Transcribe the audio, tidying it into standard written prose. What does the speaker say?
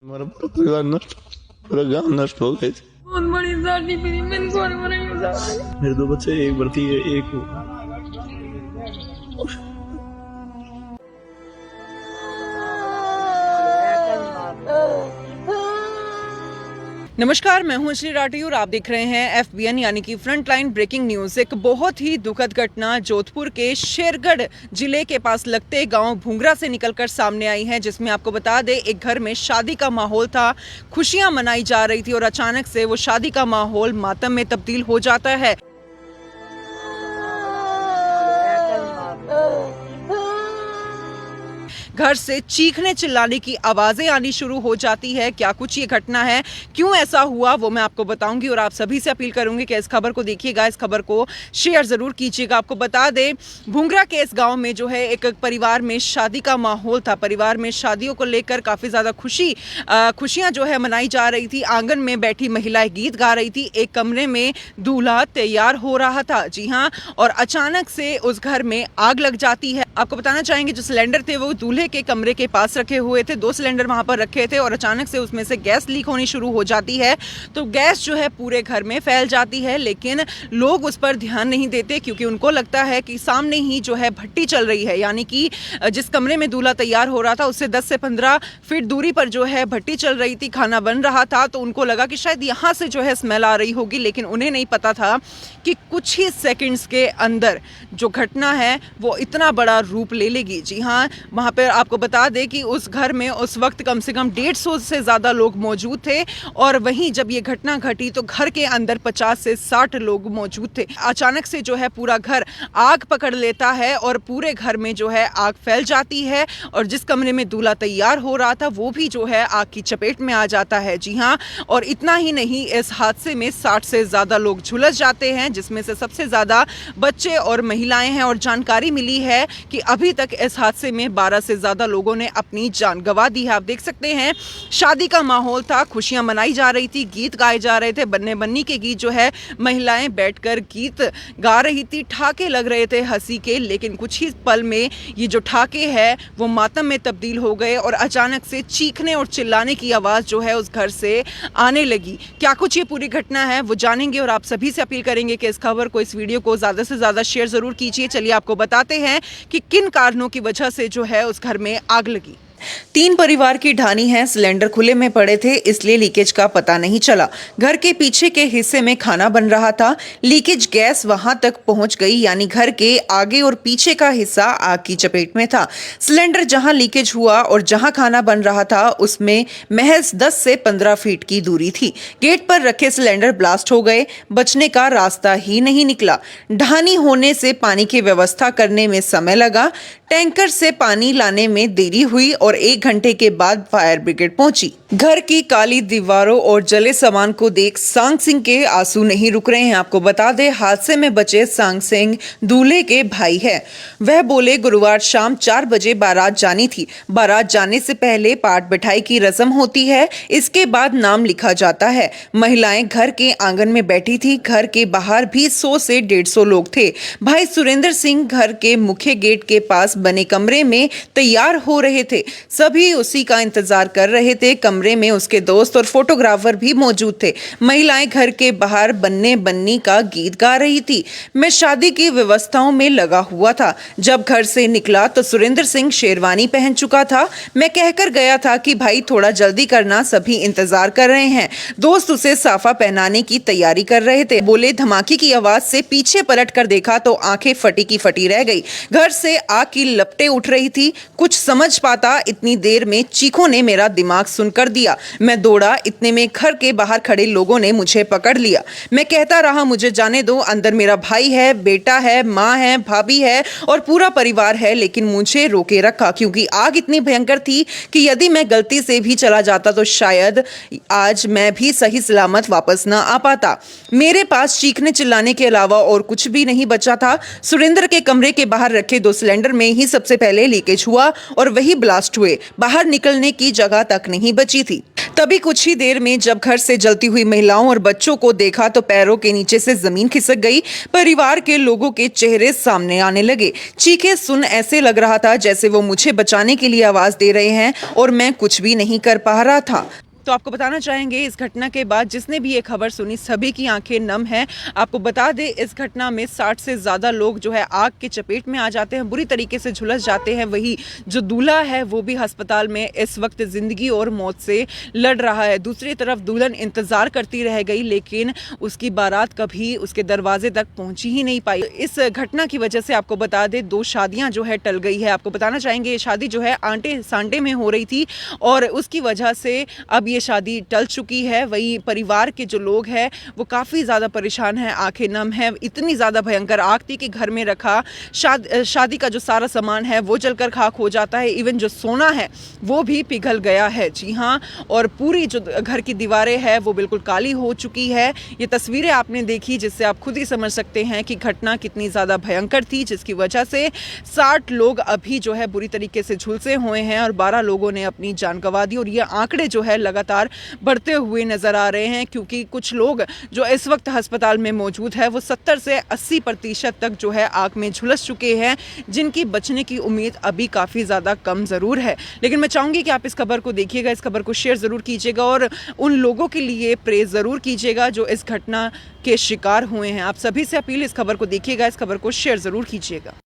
हमारा पूरा परिवार नष्ट, पूरा गांव नष्ट हो गए थे। बहुत बड़ी शादी मेरी, मैंने कौन बनाई शादी। मेरे 2 बच्चे, एक बढ़ती है, एक नमस्कार, मैं हूं श्री राठी और आप देख रहे हैं FBN यानी कि फ्रंट लाइन ब्रेकिंग न्यूज। एक बहुत ही दुखद घटना जोधपुर के शेरगढ़ जिले के पास लगते गांव भूंगरा से निकलकर सामने आई है, जिसमें आपको बता दें एक घर में शादी का माहौल था, खुशियां मनाई जा रही थी और अचानक से वो शादी का माहौल मातम में तब्दील हो जाता है। घर से चीखने चिल्लाने की आवाजें आनी शुरू हो जाती है। क्या कुछ ये घटना है, क्यों ऐसा हुआ, वो मैं आपको बताऊंगी और आप सभी से अपील करूंगी कि इस खबर को देखिएगा, इस खबर को शेयर जरूर कीजिएगा। आपको बता दें भूंगरा के इस गांव में जो है एक परिवार में शादी का माहौल था। परिवार में शादियों को लेकर काफी ज्यादा खुशियां जो है मनाई जा रही थी। आंगन में बैठी महिलाएं गीत गा रही थी। एक कमरे में दूल्हा तैयार हो रहा था, जी हाँ, और अचानक से उस घर में आग लग जाती है। आपको बताना चाहेंगे जो सिलेंडर थे वो दूल्हे के कमरे के पास रखे हुए थे, 2 सिलेंडर वहां पर रखे थे और अचानक से उसमें से गैस लीक होनी शुरू हो जाती है। तो गैस जो है पूरे घर में फैल जाती है, लेकिन लोग उस पर ध्यान नहीं देते क्योंकि उनको लगता है कि सामने ही जो है भट्टी चल रही है, यानी कि जिस कमरे में दूल्हा तैयार हो रहा था उससे 10 से 15 फीट दूरी पर जो है भट्टी चल रही थी, खाना बन रहा था। तो उनको लगा कि शायद यहाँ से जो है स्मेल आ रही होगी, लेकिन उन्हें नहीं पता था कि कुछ ही सेकंड्स के अंदर जो घटना है वो इतना बड़ा रूप ले लेगी। जी हाँ, वहाँ पर आपको बता दें कि उस घर में उस वक्त कम से कम 150 से ज़्यादा लोग मौजूद थे और वहीं जब ये घटना घटी तो घर के अंदर 50 से 60 लोग मौजूद थे। अचानक से जो है पूरा घर आग पकड़ लेता है और पूरे घर में जो है आग फैल जाती है और जिस कमरे में दूल्हा तैयार हो रहा था वो भी जो है आग की चपेट में आ जाता है। जी हाँ, और इतना ही नहीं, इस हादसे में 60 से ज़्यादा लोग झुलस जाते हैं, जिसमें से सबसे ज़्यादा बच्चे और महिलाएं हैं। और जानकारी मिली है कि अभी तक इस हादसे में 12 से ज़्यादा लोगों ने अपनी जान गंवा दी है। आप देख सकते हैं शादी का माहौल था, खुशियां मनाई जा रही थी, गीत गाए जा रहे थे, बन्ने बन्नी के गीत जो है महिलाएं बैठकर गीत गा रही थी, ठाके लग रहे थे हंसी के, लेकिन कुछ ही पल में ये जो ठाके हैं वो मातम में तब्दील हो गए और अचानक से चीखने और चिल्लाने की आवाज़ जो है उस घर से आने लगी। क्या कुछ ये पूरी घटना है वो जानेंगे और आप सभी से अपील करेंगे कि इस खबर को, इस वीडियो को ज़्यादा से ज़्यादा शेयर ज़रूर कीजिए। चलिए आपको बताते हैं कि किन कारणों की वजह से जो है उस घर में आग लगी। 3 परिवार की ढानी है, सिलेंडर खुले में पड़े थे इसलिए लीकेज का पता नहीं चला। घर के पीछे के हिस्से में खाना बन रहा था, लीकेज गैस वहां तक पहुंच गई, यानी घर के आगे और पीछे का हिस्सा आग की चपेट में था। सिलेंडर जहां लीकेज हुआ और जहां खाना बन रहा था उसमें महज 10 से 15 फीट की दूरी थी। गेट पर रखे सिलेंडर ब्लास्ट हो गए, बचने का रास्ता ही नहीं निकला। ढानी होने से पानी की व्यवस्था करने में समय लगा, टैंकर से पानी लाने में देरी हुई और 1 घंटे के बाद फायर ब्रिगेड पहुंची। घर की काली दीवारों और जले सामान को देख सांग सिंह के आंसू नहीं रुक रहे हैं। आपको बता दें हादसे में बचे सांग सिंह दूल्हे के भाई है। वह बोले गुरुवार शाम 4 बजे बारात जानी थी। बारात जाने से पहले पाट बिठाई की रस्म होती है, इसके बाद नाम लिखा जाता है। महिलाएं घर के आंगन में बैठी थी, घर के बाहर भी 100 से 150 लोग थे। भाई सुरेंद्र सिंह घर के मुख्य गेट के पास बने कमरे में तैयार हो रहे थे, सभी उसी का इंतजार कर रहे थे। कमरे में उसके दोस्त और फोटोग्राफर भी मौजूद थे। महिलाएं घर के बाहर बन्ने बन्नी का गीत गा रही थी। मैं शादी की व्यवस्थाओं में लगा हुआ था। जब घर से निकला तो सुरेंद्र सिंह शेरवानी पहन चुका था। मैं कहकर गया था कि भाई थोड़ा जल्दी करना, सभी इंतजार कर रहे हैं। दोस्त उसे साफा पहनाने की तैयारी कर रहे थे। बोले धमाके की आवाज से पीछे पलट कर देखा तो आंखें फटी की फटी रह गई। घर से आग की लपटें उठ रही थी। कुछ समझ पाता इतनी देर में चीखों ने मेरा दिमाग सुन कर दिया। मैं दौड़ा, इतने में घर के बाहर खड़े लोगों ने मुझे पकड़ लिया। मैं कहता रहा मुझे जाने दो, अंदर मेरा भाई है, बेटा है, माँ है, भाभी है और पूरा परिवार है, लेकिन मुझे रोके रखा क्योंकि आग इतनी भयंकर थी कि यदि मैं गलती से भी चला जाता तो शायद आज मैं भी सही सलामत वापस ना आ पाता। मेरे पास चीखने चिल्लाने के अलावा और कुछ भी नहीं बचा था। सुरेंद्र के कमरे के बाहर रखे 2 सिलेंडर में ही सबसे पहले लीकेज हुआ और वही ब्लास्ट हुए। बाहर निकलने की जगह तक नहीं बची थी। तभी कुछ ही देर में जब घर से जलती हुई महिलाओं और बच्चों को देखा तो पैरों के नीचे से जमीन खिसक गई। परिवार के लोगों के चेहरे सामने आने लगे। चीखें सुन ऐसे लग रहा था जैसे वो मुझे बचाने के लिए आवाज दे रहे हैं और मैं कुछ भी नहीं कर पा रहा था। तो आपको बताना चाहेंगे इस घटना के बाद जिसने भी ये खबर सुनी सभी की आंखें नम हैं। आपको बता दें इस घटना में 60 से ज़्यादा लोग जो है आग की चपेट में आ जाते हैं, बुरी तरीके से झुलस जाते हैं। वही जो दूल्हा है वो भी अस्पताल में इस वक्त ज़िंदगी और मौत से लड़ रहा है। दूसरी तरफ दुल्हन इंतज़ार करती रह गई लेकिन उसकी बारात कभी उसके दरवाजे तक पहुंची ही नहीं पाई। इस घटना की वजह से आपको बता दें 2 शादियाँ जो है टल गई है। आपको बताना चाहेंगे ये शादी जो है आंटे सांटे में हो रही थी और उसकी वजह से अब ये शादी टल चुकी है। वही परिवार के जो लोग हैं वो काफ़ी ज़्यादा परेशान हैं, आंखें नम हैं। इतनी ज़्यादा भयंकर आग थी कि घर में रखा शादी का जो सारा सामान है वो जलकर खाक हो जाता है। इवन जो सोना है वो भी पिघल गया है। जी हाँ, और पूरी जो घर की दीवारें हैं वो बिल्कुल काली हो चुकी है। ये तस्वीरें आपने देखी जिससे आप खुद ही समझ सकते हैं कि घटना कितनी ज़्यादा भयंकर थी, जिसकी वजह से 60 लोग अभी जो है बुरी तरीके से झुलसे हुए हैं और 12 लोगों ने अपनी जान गंवा दी। और ये आंकड़े जो है लगातार बढ़ते हुए नजर आ रहे हैं क्योंकि कुछ लोग जो इस वक्त अस्पताल में मौजूद है वो 70 से 80% तक जो है आग में झुलस चुके हैं, जिनकी बचने की उम्मीद अभी काफ़ी ज़्यादा कम ज़रूर है। लेकिन मैं चाहूँगी कि आप इस खबर को देखिएगा, इस खबर को शेयर ज़रूर कीजिएगा और उन लोगों के लिए प्रे ज़रूर कीजिएगा जो इस घटना के शिकार हुए हैं। आप सभी से अपील, इस खबर को देखिएगा, इस खबर को शेयर ज़रूर कीजिएगा।